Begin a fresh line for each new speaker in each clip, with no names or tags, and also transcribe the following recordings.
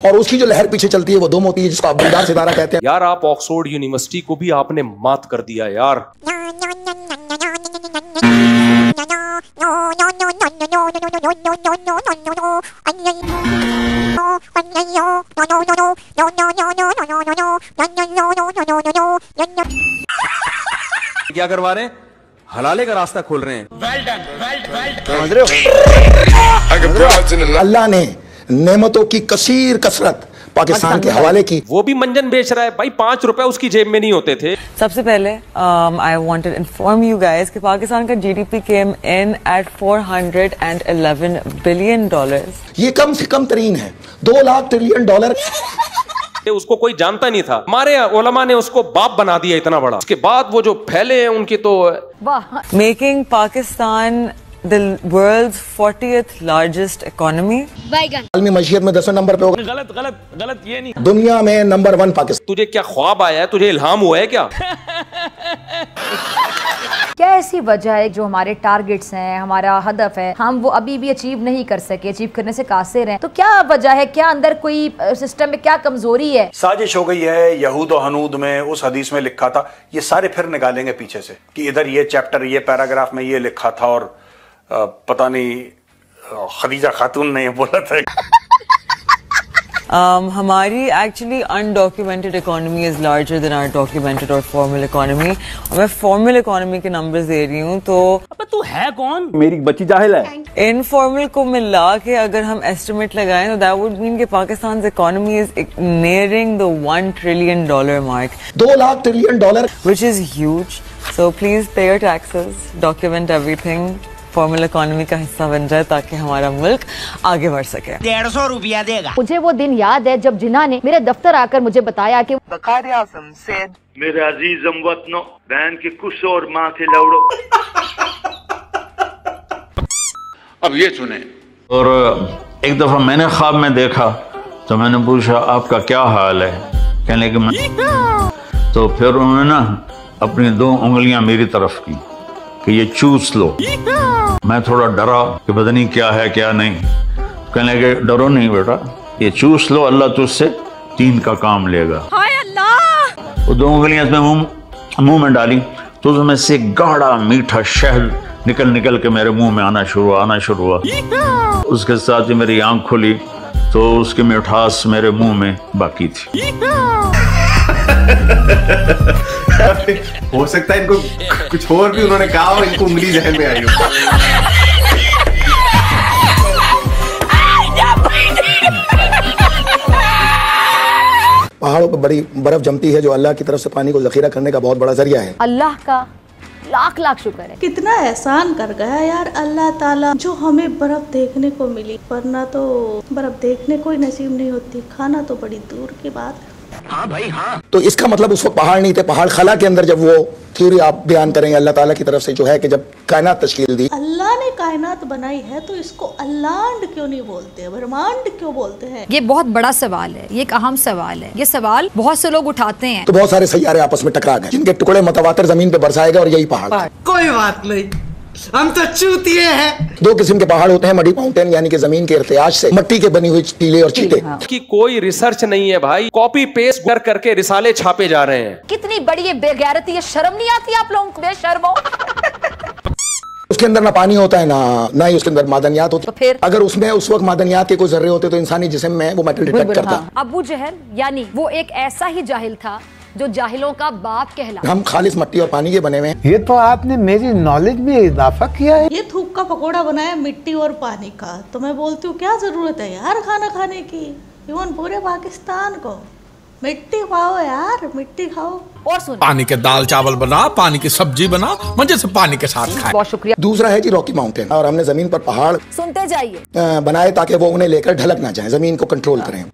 और उसकी जो लहर पीछे चलती है वो दो मोती है, जिसको आप दिलदार सितारा कहते हैं।
यार आप ऑक्सफोर्ड यूनिवर्सिटी को भी आपने मात कर दिया यार।
क्या करवा रहे हैं? हलाले का रास्ता खोल रहे हैं।
समझ रहे हो? अल्लाह ने नेमतों की कसीर कसरत पाकिस्तान के हवाले की।
वो भी मंजन बेच रहा है भाई, 5 रुपए उसकी जेब में नहीं होते थे।
सबसे पहले I wanted inform you guys कि पाकिस्तान का जीडीपी केम इन एट $411 बिलियन।
ये कम से कम तरीन है, 2 लाख ट्रिलियन डॉलर।
उसको
कोई जानता नहीं था, हमारे उलमा ने उसको बाप बना दिया इतना बड़ा। उसके बाद वो जो फैले हैं उनकी तो
making Pakistan the world's 40th largest economy।
आलमी मशीयत में 10वें नंबर पे होगा।
गलत गलत गलत, ये नहीं।
दुनिया में नंबर 1 पाकिस्तान।
तुझे क्या ख्वाब आया है? तुझे इल्हाम हुआ है क्या?
क्या ऐसी वजह है जो हमारे टारगेट्स हैं, हमारा हदफ है, हम वो अभी भी अचीव नहीं कर सके, अचीव करने से कासिर हैं? तो क्या वजह है? क्या अंदर कोई सिस्टम में क्या कमजोरी है?
साजिश हो गई है। यहूद और हनूद में उस हदीस में लिखा था, ये सारे फिर निकालेंगे पीछे से कि इधर ये चैप्टर, ये पैराग्राफ में ये लिखा था और पता नहीं खदीजा खातून ने ये बोला था।
हमारी actually undocumented economy is larger than our documented और फॉर्मल इकोनॉमी। और मैं फॉर्मल इकोनॉमी के नंबर्स दे रही हूँ। तो
अब तू है कौन? मेरी बच्ची जाहिल है।
इनफॉर्मल को मिला के अगर हम एस्टिमेट लगाएं तो दैट वुड मीन कि Pakistan economy is nearing the $1 trillion mark.
2 lakh trillion dollar,
which is huge. So please pay your taxes, document everything, formal economy का हिस्सा बन जाए ताकि हमारा मुल्क आगे बढ़ सके।
150 रुपया देगा।
मुझे वो दिन याद है जब जिन्ना ने मेरे दफ्तर आकर मुझे बताया कि
मेरे अजीज हमवतनों, बहन के कुछ और माँ के लौड़ो।
अब ये सुने। और एक दफा मैंने ख्वाब में देखा तो मैंने पूछा आपका क्या हाल है? कहने के मैं तो फिर उन्होंने ना अपनी 2 उंगलियां मेरी तरफ की कि ये चूस लो। मैं थोड़ा डरा कि पता नहीं क्या है क्या नहीं। कहने के डरो नहीं बेटा, ये चूस लो, अल्लाह तुझसे 3 का काम लेगा।
हाय अल्लाह।
वो 2 उंगलियां इसमें मुंह में डाली तो उसमें से गाढ़ा मीठा शहद निकल के मेरे मुंह में आना शुरू हुआ। उसके साथ ही मेरी आंख खुली तो उसकी मिठास मेरे मुंह में बाकी थी।
हो सकता है इनको कुछ और भी उन्होंने कहा हो, इनको उंगली जहन में आई हो।
पहाड़ों पर बड़ी बर्फ जमती है जो अल्लाह की तरफ से पानी को जखीरा करने का बहुत बड़ा जरिया है।
अल्लाह का लाख लाख शुक्र है।
कितना एहसान कर गया यार अल्लाह ताला, जो हमें बर्फ देखने को मिली, वरना तो बर्फ देखने को ही नसीब नहीं होती, खाना तो बड़ी दूर की बात है।
हाँ भाई हाँ।
तो इसका मतलब उस वक्त पहाड़ नहीं थे, पहाड़ खला के अंदर जब वो थ्योरी आप बयान करेंगे अल्लाह ताला की तरफ से जो है कि जब कायनात तश्कील दी,
अल्लाह ने कायनात बनाई है तो इसको अल्लांड क्यों नहीं बोलते, ब्रह्मांड क्यों बोलते हैं?
ये बहुत बड़ा सवाल है, ये एक अहम सवाल है। ये सवाल बहुत से लोग उठाते हैं।
तो बहुत सारे सैयारे आपस में टकरा गए जिनके टुकड़े मुतवातिर जमीन पे बरसाए गए और यही पहाड़।
कोई बात नहीं, हम तो चूतिए हैं।
2 किस्म के पहाड़ होते हैं, मडी माउंटेन यानी कि जमीन के इर्तियाज से मट्टी के बनी हुई टीले और चीटे।
की कोई रिसर्च नहीं है भाई, कॉपी पेस्ट करके रिसाले छापे जा रहे हैं।
कितनी बड़ी ये बेगैरती है, शर्म नहीं आती आप लोगों को? बेशर्मो।
उसके अंदर ना पानी होता है ना ही उसके अंदर मादनियात होती।
तो फिर
अगर उसमें उस वक्त मादनियात के कोई जर्रे होते तो इंसानी जिस्म में वो मेटल डिटेक्ट करता।
अबू जहल यानी वो एक ऐसा ही जाहिल था जो जाहिलों का बाप कहला।
हम खालिस मट्टी और पानी के बने हुए हैं।
ये तो आपने मेरी नॉलेज में इजाफा किया है।
ये थूक का पकोड़ा बनाया मिट्टी और पानी का, तो मैं बोलती हूँ क्या जरूरत है यार खाना खाने की? इवन पूरे पाकिस्तान को मिट्टी खाओ यार, मिट्टी खाओ। और सुन,
पानी के दाल चावल बना, पानी की सब्जी बना, मजे से पानी के साथ खाए।
बहुत शुक्रिया।
दूसरा है जी रॉकी माउंटेन, और हमने जमीन पर पहाड़
सुनते जाइए
बनाए ताकि वो उन्हें लेकर ढलक ना जाए, जमीन को कंट्रोल करें।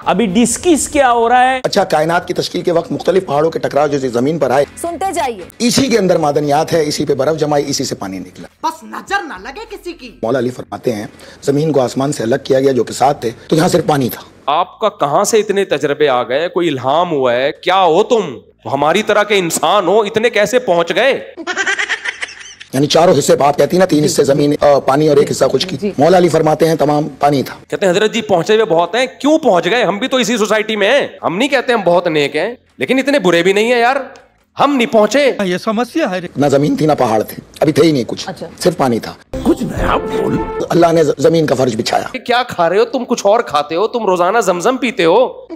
अभी डिस्किस क्या हो रहा है?
अच्छा, कायनात की तश्कील के वक्त मुख्तलिफ पहाड़ों के टकराव जो जमीन पर आए,
सुनते जाइए,
इसी के अंदर मादनियात है, इसी पे बर्फ जमाई, इसी से पानी निकला।
बस नजर ना लगे किसी की।
मौला अली फरमाते हैं जमीन को आसमान से अलग किया गया जो कि साथ थे, तो यहाँ सिर्फ पानी था।
आपका कहाँ से इतने तजर्बे आ गए? कोई इल्हाम हुआ है? क्या हो तुम? हमारी तरह के इंसान हो, इतने कैसे पहुंच गए?
यानी चारों हिस्से, आप कहती ना 3 हिस्से जमीन, पानी और 1 हिस्सा खुशकी। मौला अली फरमाते हैं तमाम पानी था।
कहते हैं हजरत जी पहुंचे हुए बहुत हैं, क्यों पहुंच गए? हम भी तो इसी सोसाइटी में हैं। हम नहीं कहते हम बहुत नेक हैं, लेकिन इतने बुरे भी नहीं है यार, हम नहीं पहुंचे।
ये समस्या है।
ना जमीन थी ना पहाड़ थे, अभी थे ही नहीं कुछ, सिर्फ पानी था। कुछ नया बोल। अल्लाह ने जमीन का फर्श बिछाया।
क्या खा रहे हो तुम? कुछ और खाते हो तुम, रोजाना जमजम पीते हो।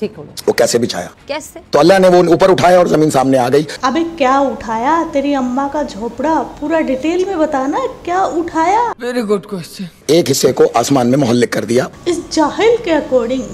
ठीक हो
वो कैसे बिछाया?
कैसे?
तो अल्लाह ने वो ऊपर उठाया और जमीन सामने आ गई।
अबे क्या उठाया? तेरी अम्मा का झोपड़ा पूरा डिटेल में बताना, क्या उठाया?
Very good question.
एक हिस्से को आसमान में मुहल्लिक कर दिया।
इस जाहिल के अकॉर्डिंग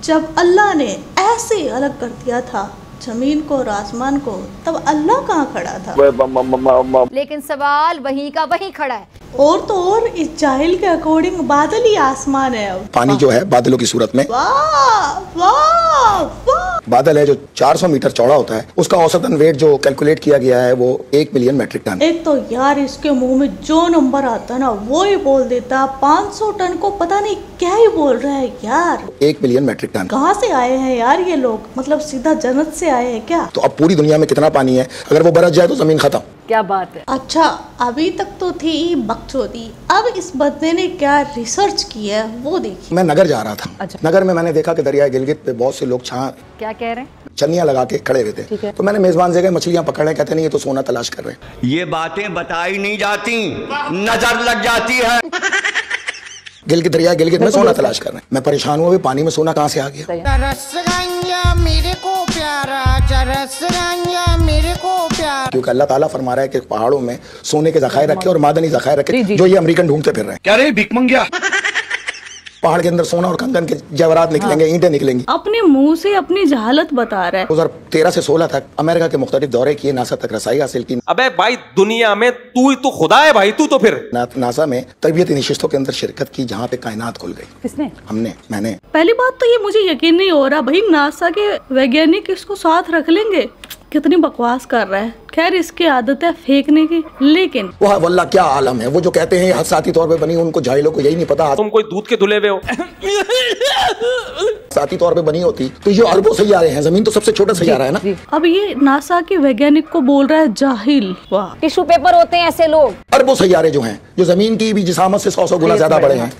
जब अल्लाह ने ऐसे अलग कर दिया था जमीन को और आसमान को, तब अल्लाह कहाँ खड़ा था?
लेकिन सवाल वहीं का वहीं खड़ा है।
और तो और इस जाहिल के अकॉर्डिंग बादल ही आसमान है। अब
पानी जो है बादलों की सूरत में,
वाह वाह वाह,
बादल है जो 400 मीटर चौड़ा होता है, उसका औसतन वेट जो कैलकुलेट किया गया है वो 1 मिलियन मेट्रिक टन।
एक तो यार इसके मुंह में जो नंबर आता है ना वो ही बोल देता। 500 टन को पता नहीं क्या ही बोल रहा है यार।
1 मिलियन मेट्रिक टन।
कहाँ से आए हैं यार ये लोग? मतलब सीधा जन्नत से आए हैं क्या?
तो अब पूरी दुनिया में कितना पानी है, अगर वो बरस जाए तो जमीन खत्म।
क्या बात है।
अच्छा, अभी तक तो थी बकचोदी, अब इस बंदे ने क्या रिसर्च की है वो देखिए।
मैं नगर जा रहा था।
अच्छा।
नगर में मैंने देखा कि दरियाए गिलगित पे बहुत से लोग
क्या कह रहे हैं?
चन्नियां लगा के खड़े हुए थे। तो मैंने मेजबान से कहा मछलियां पकड़ रहे, कहते नहीं ये तो सोना तलाश कर रहे हैं।
ये बातें बताई नहीं जाती, नजर लग जाती है।
गिलगित दरिया गिलगित में सोना तलाश कर रहे हैं। मैं परेशान हुआ, पानी में सोना कहाँ से आ गया?
मेरे को प्यारा मेरे को प्यारा।
क्योंकि अल्लाह ताला फरमा रहा है कि पहाड़ों में सोने के जखायर रखे और मादनी जखायर रखे, जो ये अमेरिकन ढूंढते फिर रहे हैं।
क्या रे भिख मंगिया?
पहाड़ के अंदर सोना और कंगन के जेवरात निकलेंगे, ईंटें निकलेंगी।
अपने मुंह से अपनी जहालत बता रहा है।
2013 से 16 तक अमेरिका के मुख्तलिफ दौरे किए, नासा तक रसाई हासिल की।
अबे भाई दुनिया में तू ही तो खुदा है भाई, तू तो फिर
नासा में तरबियती नशिस्तों के अंदर शिरकत की जहाँ पे कायनात खुल गई।
किसने?
हमने, मैंने।
पहली बात तो ये मुझे यकीन नहीं हो रहा भाई, नासा के वैज्ञानिक इसको साथ रख लेंगे? कितनी बकवास कर रहा है। खैर इसकी आदत है फेंकने की, लेकिन
वाह वल्लाह क्या आलम है। वो जो कहते हैं हदसाती तौर पे बनी, उनको जाहिलों को यही नहीं पता।
तुम कोई दूध के धुले हुए हो।
साथी तौर पे बनी होती तो ये अरबों सैयारे हैं, जमीन तो सबसे छोटा सैयारा है ना।
अब ये नासा के वैज्ञानिक को बोल रहा है जाहिल। वाह,
टिश्यू पेपर होते हैं ऐसे लोग।
अरबों सैयारे जो हैं, जो जमीन की भी जिसामत से 100 गुना ज्यादा बड़े हैं,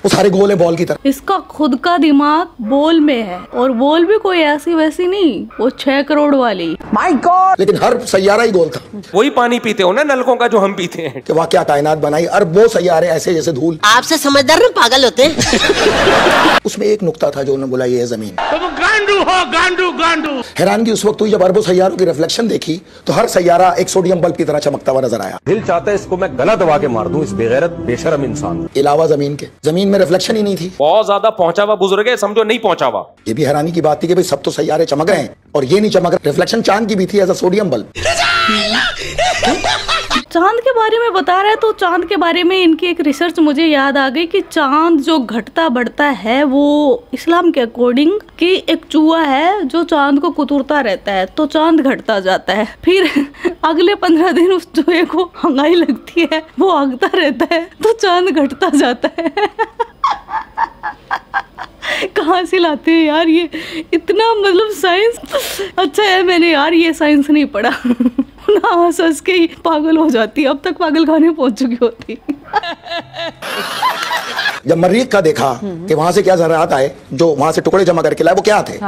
वो सारे गोल है बॉल की तरह।
इसका खुद का दिमाग बॉल में है, और बॉल भी कोई ऐसी वैसी नहीं, वो 6 करोड़ वाली।
My God. लेकिन हर सैयारा ही गोल था।
वही पानी पीते हो ना नलकों का जो हम पीते हैं।
कि वाह क्या कायनात बनाई, अरबों सैयारे ऐसे जैसे धूल।
आपसे समझदार ना पागल होते हैं।
उसमें एक नुक्ता था जो उन्होंने बोला ये है जमीन।
तुम गांडू हो, गांडू गांडू।
हैरानगी उस वक्त हुई जब अरबों सैयारों की रिफ्लेक्शन देखी तो हर सैयारा एक सोडियम बल्ब की तरह चमकता हुआ नजर आया।
दिल चाहता है इसको मैं गला दबा के मार दूं, इस बेगैरत बेशरम इंसान।
अलावा जमीन के, जमीन में रिफ्लेक्शन ही नहीं थी।
बहुत ज्यादा पहुंचा हुआ बुजुर्ग है, समझो नहीं पहुंचा हुआ।
ये भी हैरानी की बात थी कि भाई सब तो सैयारे चमक रहे हैं और ये नहीं चमक रहे। रिफ्लेक्शन चांद की भी थी एज अ सोडियम बल्ब।
चांद के बारे में बता रहा है, तो चांद के बारे में इनकी एक रिसर्च मुझे याद आ गई कि चांद जो घटता बढ़ता है वो इस्लाम के अकॉर्डिंग कि एक चूहा है जो चांद को कुतुरता रहता है, तो चांद घटता जाता है। फिर अगले 15 दिन उस चूहे को हंगाई लगती है, वो हंगता रहता है, तो चांद घटता जाता है। कहाँ से लाते हैं यार ये इतना, मतलब साइंस। अच्छा है मैंने यार ये साइंस नहीं पढ़ा ना, हंस के ही पागल हो जाती, अब तक पागल खाने पहुंच चुकी होती।
जब मरीख का देखा कि वहां से क्या ज़रात आए, जो वहां से टुकड़े जमा करके लाए, वो क्या थे?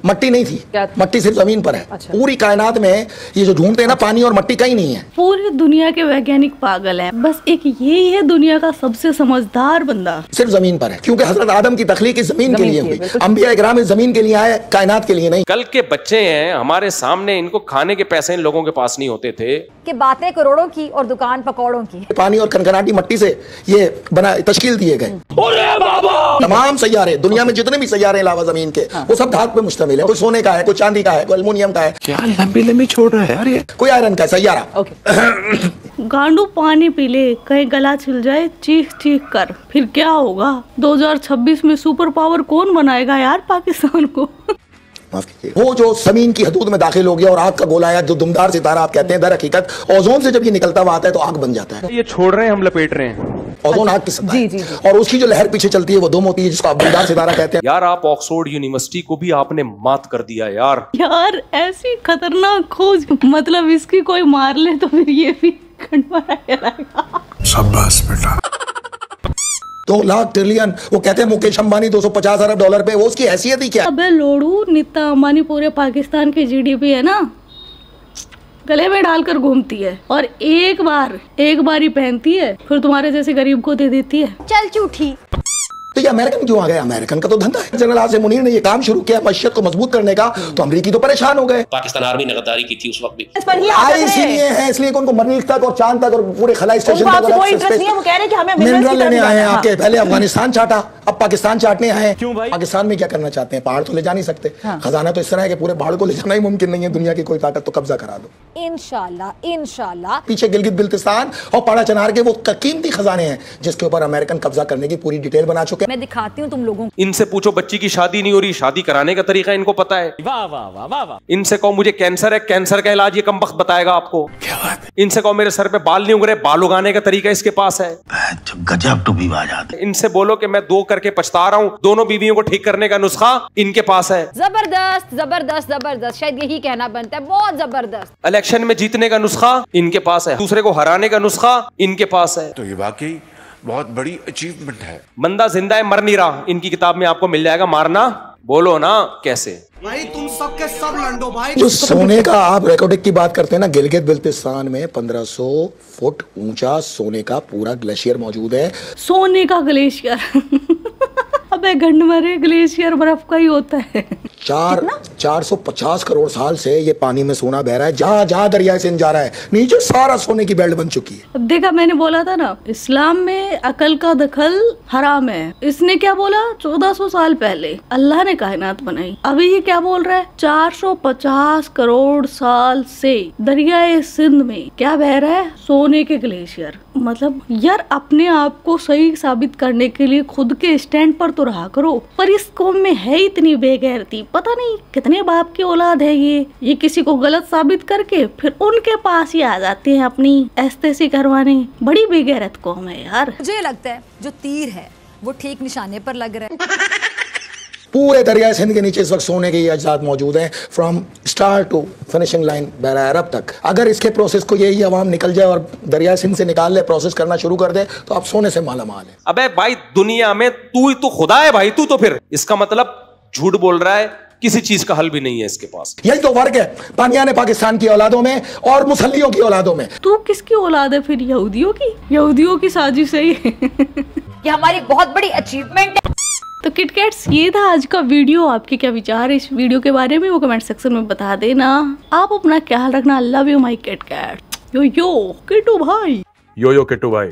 मट्टी नहीं थी, मट्टी सिर्फ जमीन पर है। अच्छा। पूरी कायनात में ये जो ढूंढते हैं ना पानी और मट्टी कहीं नहीं है।
पूरी दुनिया के वैज्ञानिक पागल हैं, बस एक यही है दुनिया का सबसे समझदार बंदा।
सिर्फ जमीन पर है, क्योंकि हजरत आदम की तख्लीक इस जमीन के लिए हुई। अंबिया इकराम इस जमीन के लिए आए, कायनात के लिए नहीं।
कल के बच्चे हैं हमारे सामने, इनको खाने के पैसे इन लोगों के पास नहीं होते थे।
कि बातें करोड़ों की और दुकान पकौड़ों की।
पानी और कनकनाटी मट्टी से ये बना तश्कील दिए गए। तमाम सैयारे दुनिया में जितने भी सैयारे अलावा जमीन के, वो सब धातु पे मुश्तमिल है। कोई सोने का है, कोई चांदी का है, कोई एल्युमिनियम का है।
क्या लंबी लंबी छोड़ रहा है यार ये।
कोई आयरन का सैयारा।
गांडू पानी पी ले, कहीं गला छिल जाए, चीख चीख कर, फिर क्या होगा? 2026 में सुपर पावर कौन बनाएगा यार पाकिस्तान को?
वो जो जमीन की हदूद में दाखिल हो गया और आग का गोला आया, जो दुमदार सितारा आप कहते हैं, दर हकीकत ओजोन से जब ये निकलता हुआ आता है तो आग बन जाता है।
ये छोड़ रहे हैं, हम लपेट रहे हैं।
ओजोन आग की सतह है। और उसकी जो लहर पीछे चलती है वो धूम होती है, जिसको आप बुलंदार सितारा कहते हैं।
यार आप ऑक्सफोर्ड यूनिवर्सिटी को भी आपने मात कर दिया यार।
यार ऐसी खतरनाक खोज, मतलब इसकी कोई मार ले तो फिर ये भी
शाबाश बेटा। 2 लाख ट्रिलियन, वो कहते हैं मुकेश अंबानी 250 अरब डॉलर पे, वो उसकी हैसियत ही क्या है?
अबे लोड़ू, नीता अंबानी पूरे पाकिस्तान की जीडीपी है ना, गले में डालकर घूमती है और एक बार ही पहनती है, फिर तुम्हारे जैसे गरीब को दे देती है।
चल झूठी।
तो ये अमेरिकन क्यों आ गए? अमेरिकन का तो धंधा है। जनरल आसिम मुनीर ने ये काम शुरू किया मईशत को मजबूत करने का, तो अमरीकी तो परेशान हो गए।
पाकिस्तान आर्मी ने गद्दारी की थी उस वक्त भी।
इसीलिए है, इसलिए उनको मरीख तक और चांद तक और पूरे खलाई स्टेशन तक मिनरल लेने आए हैं आपके। पहले अफगानिस्तान चाटा, अब पाकिस्तान चाटने आए हैं। क्यों भाई? पाकिस्तान में क्या करना चाहते हैं? पहाड़ तो ले जा नहीं सकते। खजाना तो इस तरह है कि पूरे पहाड़ को ले जाना ही मुमकिन नहीं है। दुनिया की कोई ताकत तो कब्जा करा दो
इंशाल्लाह।
पीछे गिलगित बिल्तिस्तान और पाड़ा चनार के वो कीमती खजाने हैं जिसके ऊपर अमेरिकन कब्जा करने की पूरी डिटेल बना चुके हैं।
मैं दिखाती हूँ तुम लोगों।
इनसे पूछो बच्ची की शादी नहीं हो रही, शादी कराने का तरीका इनको पता है।
वाह वाह वाह वाह वाह।
इनसे कहो मुझे कैंसर है, कैंसर का इलाज ये कमबख्त बताएगा आपको। क्या बात है? इनसे कहो मेरे सर पे बाल नहीं उग रहे, बाल उगाने का तरीका इसके पास है।
गजब टू बी बात।
इनसे बोलो कि मैं 2 करके पछता रहा हूँ, दोनों बीवियों को ठीक करने का नुस्खा इनके पास है।
जबरदस्त जबरदस्त जबरदस्त, शायद यही कहना बनता है, बहुत जबरदस्त।
इलेक्शन में जीतने का नुस्खा इनके पास है, दूसरे को हराने का नुस्खा इनके पास है।
तो ये वाकई बहुत बड़ी अचीवमेंट है।
बंदा जिंदा है, मर नहीं रहा। इनकी किताब में आपको मिल जाएगा मारना। बोलो ना कैसे?
भाई तुम सब के सब लंडो भाई।
जो सोने का आप रिकॉर्डिंग की बात करते हैं ना, गिलगित बिल्तिस्तान में 1500 फुट ऊंचा सोने का पूरा ग्लेशियर मौजूद है।
सोने का ग्लेशियर अबे गंडमरे, ग्लेशियर बर्फ का ही होता है।
450 करोड़ साल से ये पानी में सोना बह रहा है। जहाँ जहाँ दरिया सिंध जा रहा है नीचे सारा सोने की बेल्ट बन चुकी है।
अब देखा, मैंने बोला था ना इस्लाम में अकल का दखल हराम है। इसने क्या बोला 1400 साल पहले अल्लाह ने कायनात बनाई। अभी ये क्या बोल रहा है 450 करोड़ साल से दरियाए सिंध में क्या बह रहा है? सोने के ग्लेशियर। मतलब यार अपने आप को सही साबित करने के लिए खुद के स्टैंड पर तो रहा करो। पर इस कौम में है इतनी बेगैरती, पता नहीं कितने बाप की औलाद है ये किसी को गलत साबित करके फिर उनके पास ही आ जाते हैं अपनी एस्तेसी करवाने। बड़ी बेगैरत कौम है यार।
मुझे लगता है जो तीर है वो ठीक निशाने पर लग रहा है।
पूरे दरिया सिंध के नीचे इस वक्त सोने के ये अजात मौजूद हैं, from start to finishing line बहरा अरब तक। अगर इसके प्रोसेस को यही आवाम निकल जाए और दरिया सिंध से निकाल ले, प्रोसेस करना शुरू कर दे, तो आप सोने से माला माल है।
अबे भाई दुनिया में तू ही तो खुदा है भाई, तू तो फिर इसका मतलब झूठ बोल रहा है। किसी चीज का हल भी नहीं है इसके पास।
यही तो फर्क है पाकिस्तान पाकिस्तान की औलादों में और मुसल्लियों की औलादों में।
तू किसकी औलाद है फिर? यहूदियों की साजिश है
ये हमारी बहुत बड़ी अचीवमेंट है।
तो किटकैट्स, ये था आज का वीडियो। आपके क्या विचार है इस वीडियो के बारे में वो कमेंट सेक्शन में बता देना। आप अपना ख्याल रखना। Love you my KitKat. Yo Kittu भाई।
यो किट्टू भाई।